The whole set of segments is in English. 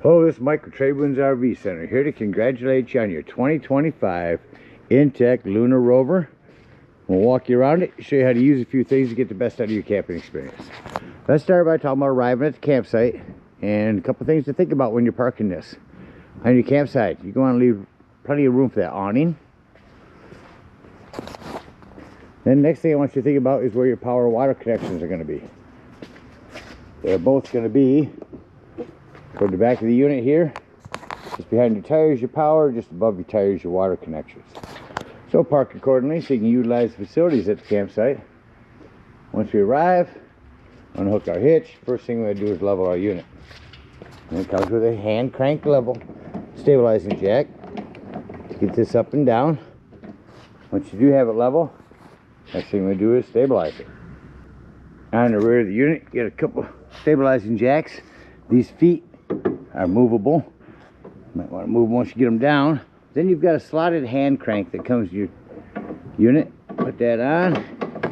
Hello, this is Mike with Trade Winds RV Center, here to congratulate you on your 2025 Intech Luna rover. We'll walk you around it, show you how to use a few things to get the best out of your camping experience. Let's start by talking about arriving at the campsite and a couple things to think about when you're parking this. On your campsite, you're going to leave plenty of room for that awning. Then next thing I want you to think about is where your power and water connections are going to be. They're both going to be toward the back of the unit here. Just behind your tires, your power. Just above your tires, your water connections. So park accordingly so you can utilize the facilities at the campsite. Once we arrive, unhook our hitch. First thing we're going to do is level our unit. And it comes with a hand crank level stabilizing jack to get this up and down. Once you do have it level, next thing we do is stabilize it. On the rear of the unit, you get a couple stabilizing jacks. These feet are movable. You might want to move them once you get them down. Then you've got a slotted hand crank that comes to your unit. Put that on.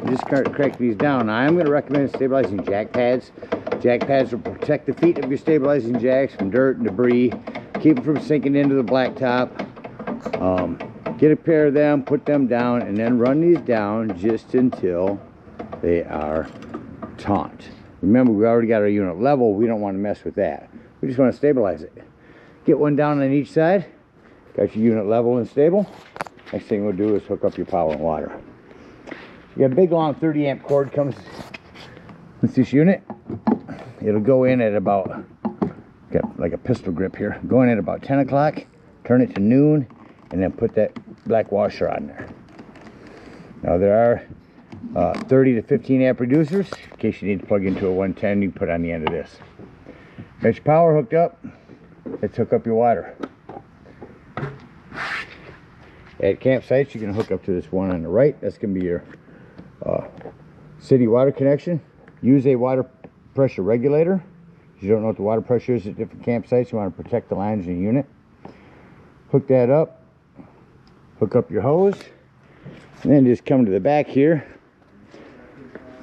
You just crank these down. Now, I'm going to recommend stabilizing jack pads. Jack pads will protect the feet of your stabilizing jacks from dirt and debris. Keep them from sinking into the blacktop. Get a pair of them, put them down, and then run these down just until they are taut. Remember, we already got our unit level. We don't want to mess with that. We just want to stabilize it. Get one down on each side. Got your unit level and stable. Next thing we'll do is hook up your power and water. You got a big long 30 amp cord comes with this unit. It'll go in at about, got like a pistol grip here. Go in at about 10 o'clock, turn it to noon, and then put that black washer on there. Now there are 30 to 15 amp reducers. In case you need to plug into a 110, you can put on the end of this. Got your power hooked up. Let's hook up your water. At campsites, you can hook up to this one on the right. That's going to be your city water connection. Use a water pressure regulator. If you don't know what the water pressure is at different campsites, you want to protect the lines in your unit. Hook that up. Hook up your hose. And then just come to the back here.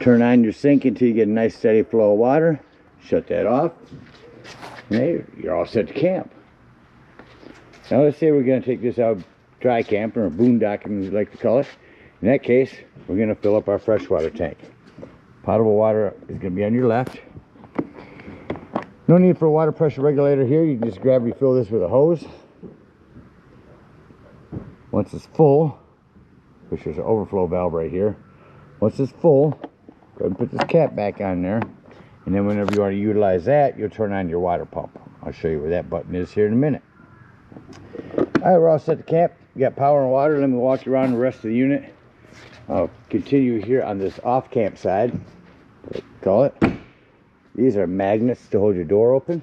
Turn on your sink until you get a nice steady flow of water. Shut that off. And you're all set to camp. Now let's say we're going to take this out dry camping or boondocking, as we like to call it. In that case, we're going to fill up our freshwater tank. Potable water is going to be on your left. No need for a water pressure regulator here. You can just grab refill this with a hose. Once it's full, which there's an overflow valve right here. Once it's full, go ahead and put this cap back on there. And then whenever you want to utilize that, you'll turn on your water pump. I'll show you where that button is here in a minute. Alright, we're all set to camp. We got power and water. Let me walk you around the rest of the unit. I'll continue here on this off-camp side, call it. These are magnets to hold your door open.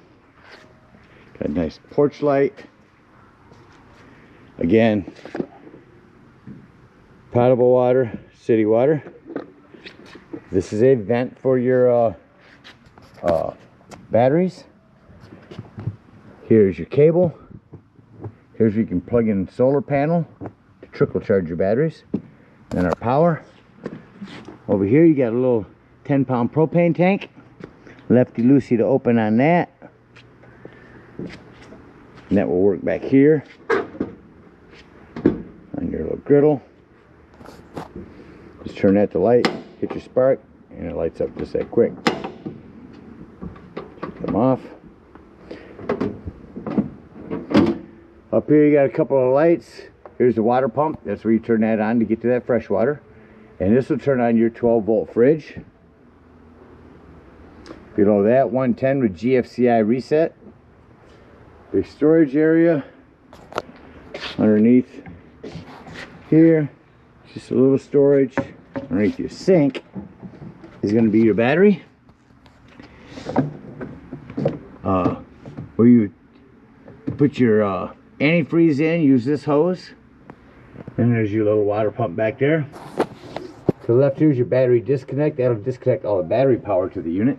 Got a nice porch light. Again, potable water, city water. This is a vent for your batteries. Here's your cable. Here's where you can plug in a solar panel to trickle charge your batteries. Then our power. Over here you got a little 10-pound propane tank. Lefty loosey to open on that. And that will work back here on your little griddle. Just turn that to light, hit your spark, and it lights up just that quick. Keep them off. Up here you got a couple of lights. Here's the water pump. That's where you turn that on to get to that fresh water. And this will turn on your 12-volt fridge. Below that, 110 with GFCI reset. Big storage area. Underneath here, just a little storage. Underneath your sink is going to be your battery. Where you put your antifreeze in, use this hose. And there's your little water pump back there. To the left here is your battery disconnect. That'll disconnect all the battery power to the unit.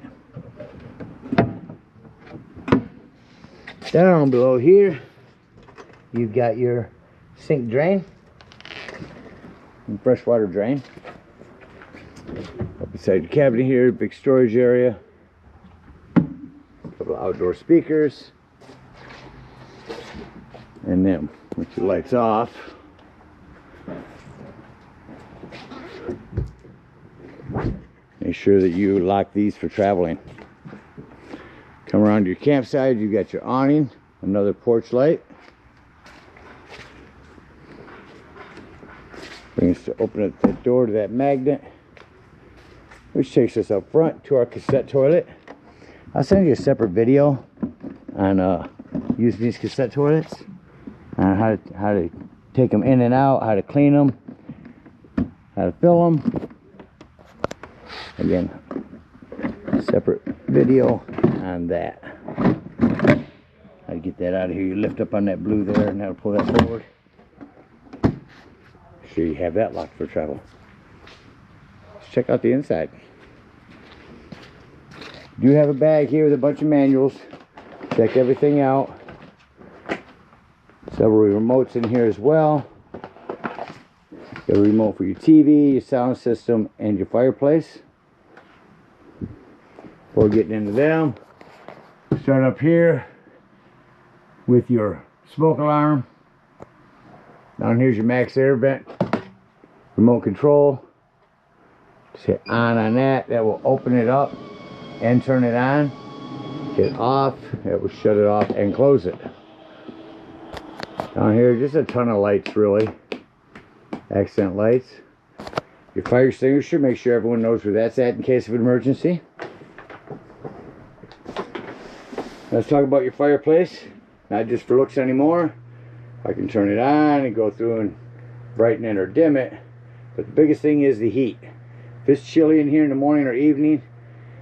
Down below here, you've got your sink drain and freshwater drain. Up beside the cabinet here, big storage area. A couple of outdoor speakers. And then with your lights off, make sure that you lock these for traveling. Come around to your campsite, you got your awning, another porch light. Bring us to open up that door to that magnet, which takes us up front to our cassette toilet. I'll send you a separate video on using these cassette toilets, on how to take them in and out, how to clean them, how to fill them. Again, separate video on that. How to get that out of here. You lift up on that blue there and how to pull that forward. Sure you have that locked for travel. Let's check out the inside. You have a bag here with a bunch of manuals. Check everything out. Several remotes in here as well. Got a remote for your TV, your sound system, and your fireplace. Before getting into them, start up here with your smoke alarm. Down here's your max air vent, remote control. Just hit on that. That will open it up and turn it on. Hit off, that will shut it off and close it. Down here, just a ton of lights, really. Accent lights. Your fire extinguisher, make sure everyone knows where that's at in case of an emergency. Let's talk about your fireplace. Not just for looks anymore. I can turn it on and go through and brighten it or dim it. But the biggest thing is the heat. If it's chilly in here in the morning or evening,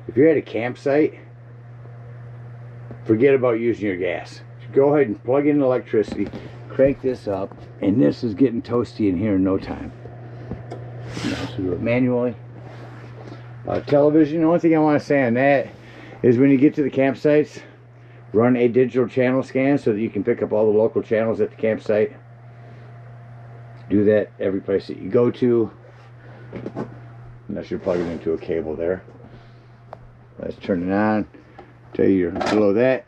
if you're at a campsite, forget about using your gas. Go ahead and plug in electricity, crank this up, and this is getting toasty in here in no time. You also do it manually. Television, the only thing I want to say on that is when you get to the campsites, run a digital channel scan so that you can pick up all the local channels at the campsite. Do that every place that you go to, unless you're plugging into a cable there. Let's turn it on. Tell you you're below that.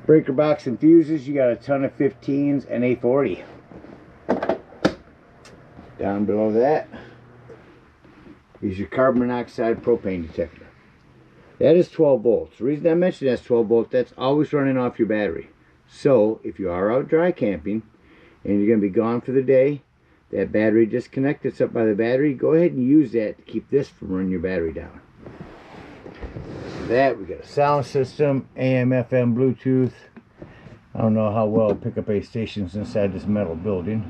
Breaker box and fuses, you got a ton of 15s and a 40. Down below that is your carbon monoxide propane detector. That is 12 volts. The reason I mentioned that's 12 volts, that's always running off your battery. So if you are out dry camping and you're going to be gone for the day, that battery disconnected, it's up by the battery, go ahead and use that to keep this from running your battery down. That we got a sound system, AM, FM, Bluetooth. I don't know how well pick up a stations inside this metal building,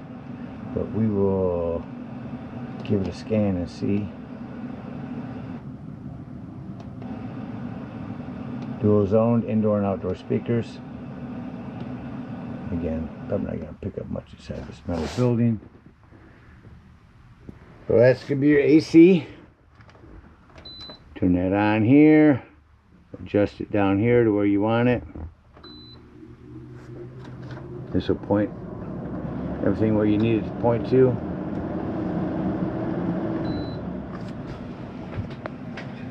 but we will give it a scan and see. Dual zoned indoor and outdoor speakers. Again, I'm not going to pick up much inside this metal building. So that's going to be your AC. Turn that on here. Adjust it down here to where you want it. This will point everything where you need it to point to.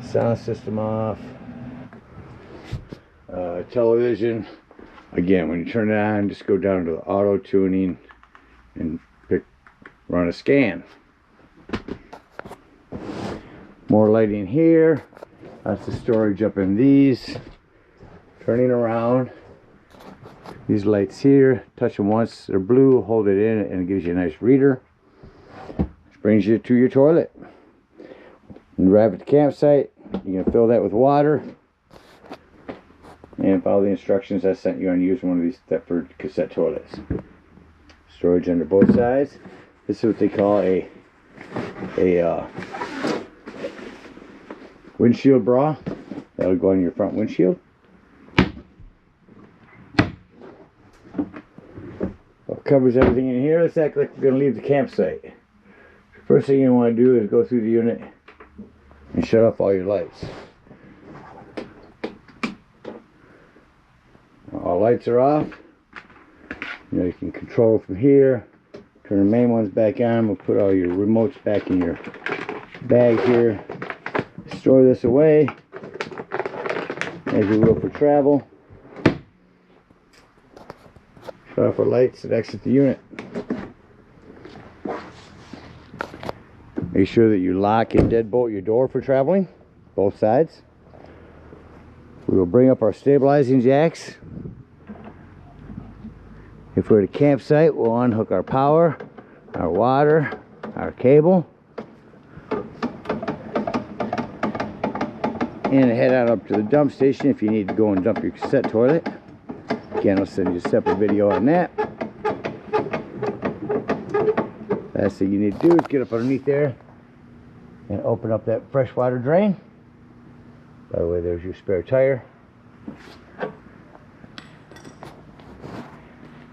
Sound system off. Television. Again, when you turn it on, just go down to the auto tuning and run a scan. More lighting here. That's the storage up in these. Turning around. These lights here, touch them once, they're blue, hold it in, and it gives you a nice reader. Which brings you to your toilet. When you arrive at the campsite, you're going to fill that with water. And follow the instructions I sent you on using one of these Thetford cassette toilets. Storage under both sides. This is what they call a windshield bra. That'll go on your front windshield. Covers everything in here. Let's act like we're going to leave the campsite. First thing you want to do is go through the unit and shut off all your lights. All lights are off. You can control from here. Turn the main ones back on. We'll put all your remotes back in your bag here. Store this away as you will for travel. Shut off our lights and exit the unit. Make sure that you lock and deadbolt your door for traveling, both sides. We will bring up our stabilizing jacks. If we're at a campsite, we'll unhook our power, our water, our cable, and head out up to the dump station if you need to go and dump your cassette toilet. Again, I'll send you a separate video on that. Last thing you need to do is get up underneath there and open up that freshwater drain. By the way, there's your spare tire.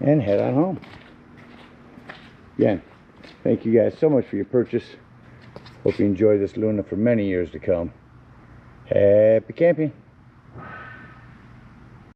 And head on home. Again, thank you guys so much for your purchase. Hope you enjoy this Luna for many years to come. Happy camping.